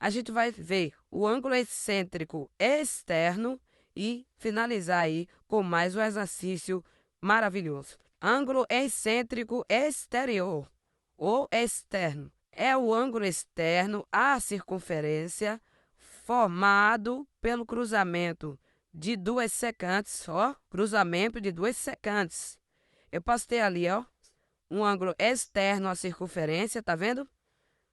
a gente vai ver o ângulo excêntrico externo e finalizar aí com mais um exercício maravilhoso. Ângulo excêntrico exterior ou externo é o ângulo externo à circunferência formado pelo cruzamento de duas secantes, ó, cruzamento de duas secantes. Eu posso ter ali, ó, um ângulo externo à circunferência, tá vendo?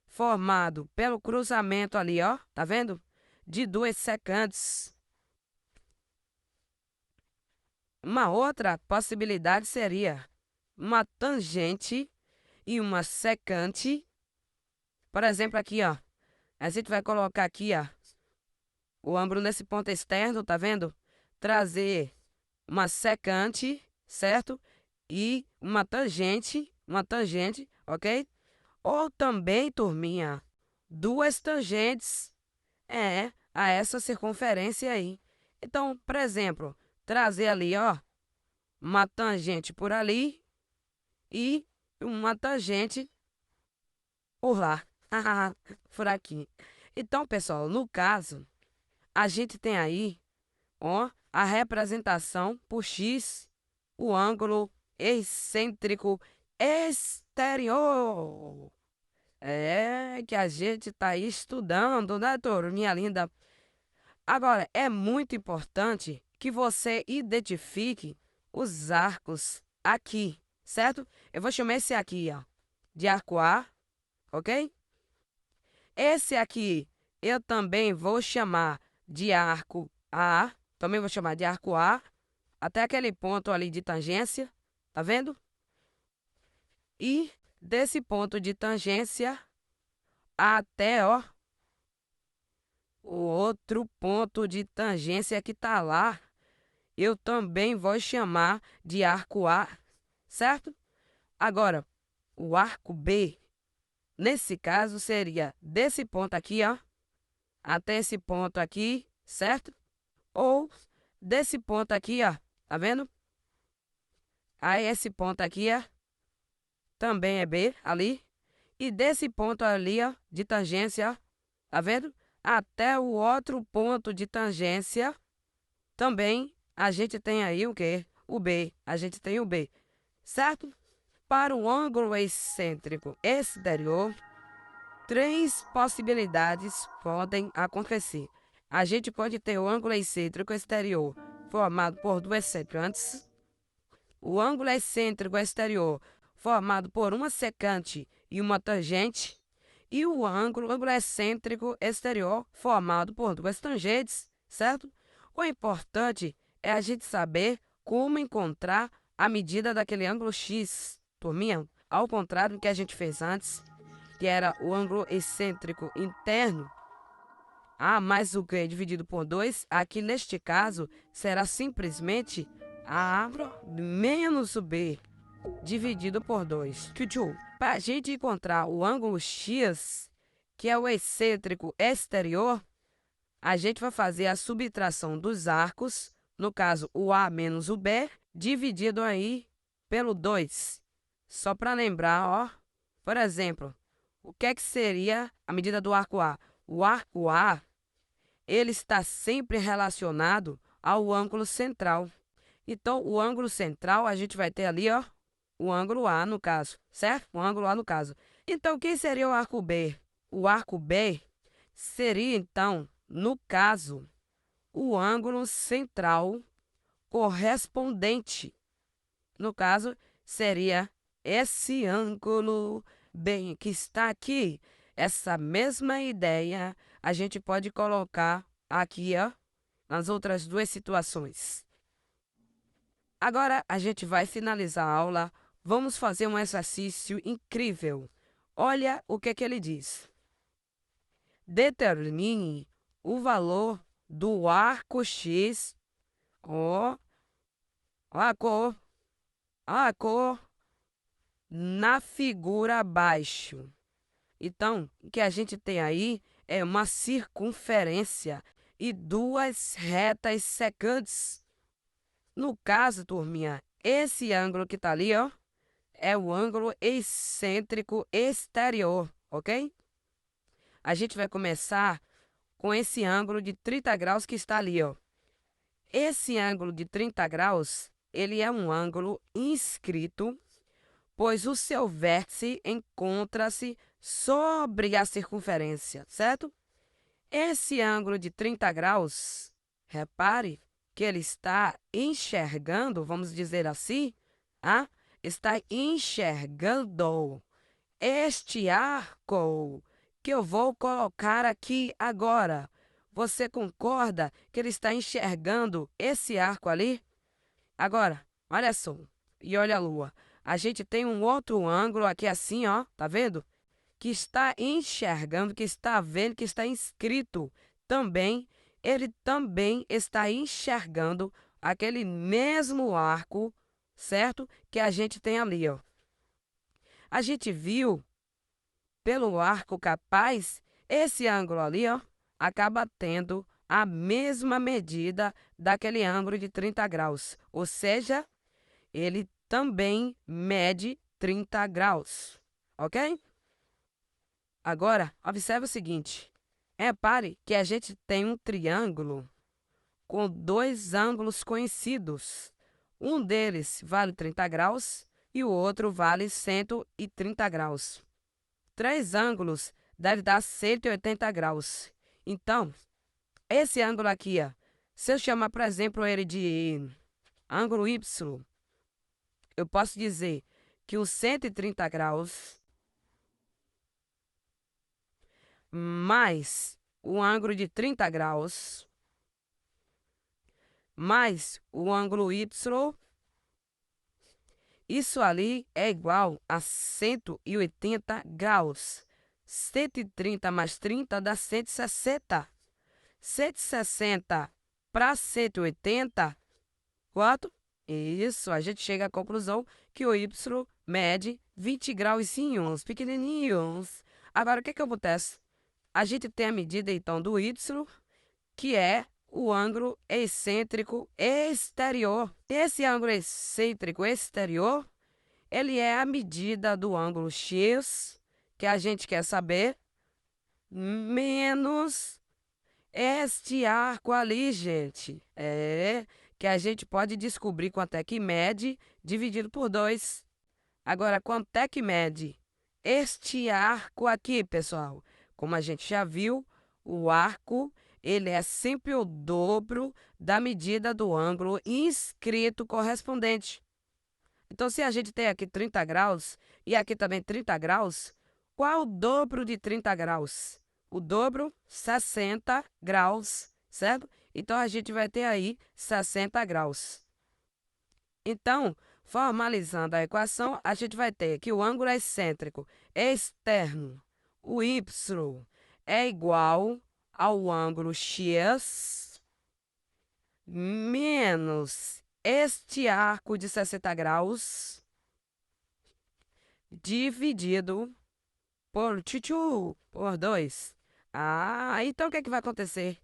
Formado pelo cruzamento ali, ó, tá vendo? De duas secantes. Uma outra possibilidade seria uma tangente e uma secante. Por exemplo, aqui, ó, a gente vai colocar aqui, ó, o ângulo nesse ponto externo, tá vendo? Trazer uma secante, certo? E uma tangente, ok? Ou também, turminha, duas tangentes a essa circunferência aí. Então, por exemplo, trazer ali, ó, uma tangente por ali e uma tangente por lá, por aqui. Então, pessoal, no caso, a gente tem aí, ó, a representação por x, o ângulo excêntrico exterior. É que a gente tá aí estudando, né, turminha linda? Agora, é muito importante que você identifique os arcos aqui, certo? Eu vou chamar esse aqui, ó, de arco A, ok? Esse aqui eu também vou chamar de arco A, também vou chamar de arco A, até aquele ponto ali de tangência, tá vendo? E desse ponto de tangência até, ó, o outro ponto de tangência que tá lá, eu também vou chamar de arco A, certo? Agora, o arco B, nesse caso, seria desse ponto aqui, ó, até esse ponto aqui, certo? Ou desse ponto aqui, ó, tá vendo? Aí esse ponto aqui, ó, também é B, ali. E desse ponto ali, ó, de tangência, ó, tá vendo? Até o outro ponto de tangência, também a gente tem aí o quê? O B. A gente tem o B, certo? Para o ângulo excêntrico exterior, três possibilidades podem acontecer. A gente pode ter o ângulo excêntrico exterior formado por duas secantes, o ângulo excêntrico exterior formado por uma secante e uma tangente, e o ângulo excêntrico exterior formado por duas tangentes, certo? O importante é a gente saber como encontrar a medida daquele ângulo x, turminha, ao contrário do que a gente fez antes, que era o ângulo excêntrico interno, A mais o B dividido por 2, aqui neste caso será simplesmente A menos o B dividido por 2. Para a gente encontrar o ângulo x, que é o excêntrico exterior, a gente vai fazer a subtração dos arcos, no caso o A menos o B, dividido aí pelo 2. Só para lembrar, ó, por exemplo, o que é que seria a medida do arco A? O arco A, ele está sempre relacionado ao ângulo central. Então, o ângulo central, a gente vai ter ali, ó, o ângulo A no caso, certo? O ângulo A no caso. Então, quem seria o arco B? O arco B seria, então, no caso, o ângulo central correspondente. No caso, seria esse ângulo bem que está aqui. Essa mesma ideia a gente pode colocar aqui, ó, nas outras duas situações. Agora a gente vai finalizar a aula. Vamos fazer um exercício incrível. Olha o que ele diz. Determine o valor do arco X, ó, a cor na figura abaixo. Então, o que a gente tem aí é uma circunferência e duas retas secantes. No caso, turminha, esse ângulo que tá ali, ó, é o ângulo excêntrico exterior, ok? a gente vai começar com esse ângulo de 30 graus que está ali, ó. Esse ângulo de 30 graus, ele é um ângulo inscrito, pois o seu vértice encontra-se sobre a circunferência, certo? Esse ângulo de 30 graus, repare que ele está enxergando, vamos dizer assim, está enxergando este arco que eu vou colocar aqui agora. Você concorda que ele está enxergando esse arco ali? Agora, olha só, e olha a lua. A gente tem um outro ângulo aqui assim, ó, tá vendo? Que está enxergando, que está vendo, que está inscrito também. Ele também está enxergando aquele mesmo arco, certo? Que a gente tem ali, ó. A gente viu pelo arco capaz, esse ângulo ali, ó, acaba tendo a mesma medida daquele ângulo de 30 graus. Ou seja, ele também mede 30 graus, ok? Agora, observe o seguinte. Repare que a gente tem um triângulo com dois ângulos conhecidos. Um deles vale 30 graus e o outro vale 130 graus. Três ângulos deve dar 180 graus. Então, esse ângulo aqui, ó, se eu chamar, por exemplo, ele de ângulo Y, eu posso dizer que os 130 graus mais o ângulo de 30 graus mais o ângulo Y, isso ali é igual a 180 graus. 130 mais 30 dá 160. 160 para 180, quanto? Isso, a gente chega à conclusão que o Y mede 20 graus, pequenininhos. Agora, o que acontece? A gente tem a medida, então, do Y, que é o ângulo excêntrico exterior. Esse ângulo excêntrico exterior, ele é a medida do ângulo X, que a gente quer saber, menos este arco ali, gente. Que a gente pode descobrir quanto é que mede dividido por 2. Agora, quanto é que mede este arco aqui, pessoal? Como a gente já viu, o arco ele é sempre o dobro da medida do ângulo inscrito correspondente. Então, se a gente tem aqui 30 graus e aqui também 30 graus, qual é o dobro de 30 graus? O dobro, 60 graus, certo? Então, a gente vai ter aí 60 graus. Então, formalizando a equação, a gente vai ter que o ângulo excêntrico externo, o y, é igual ao ângulo x menos este arco de 60 graus dividido por 2. Então o que é que vai acontecer?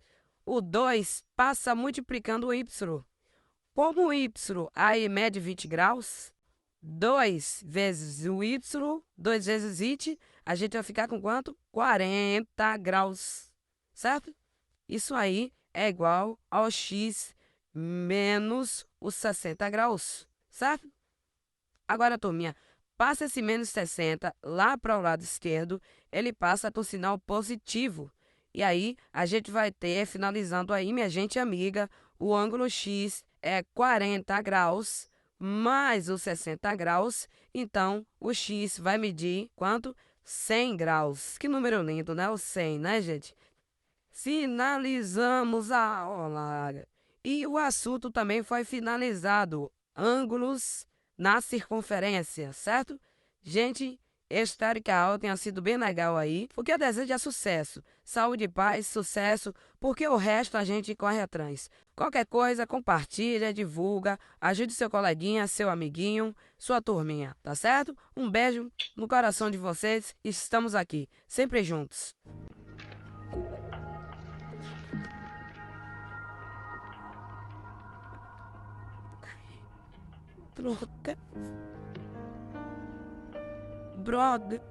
O 2 passa multiplicando o y. Como o y aí mede 20 graus, 2 vezes o y, 2 vezes it, a gente vai ficar com quanto? 40 graus, certo? Isso aí é igual ao x menos os 60 graus, certo? Agora, turminha, passa esse menos 60 lá para o lado esquerdo, ele passa com sinal positivo. E aí, a gente vai ter, finalizando aí, minha gente amiga, o ângulo X é 40 graus mais os 60 graus. Então, o X vai medir quanto? 100 graus. Que número lindo, né? O 100, né, gente? Finalizamos a aula. E o assunto também foi finalizado. Ângulos na circunferência, certo? Gente, espero que a aula tenha sido bem legal aí, porque eu desejo é sucesso, saúde, paz, sucesso, porque o resto a gente corre atrás. Qualquer coisa, compartilha, divulga, ajude seu coleguinha, seu amiguinho, sua turminha, tá certo? Um beijo no coração de vocês, estamos aqui, sempre juntos. Brother.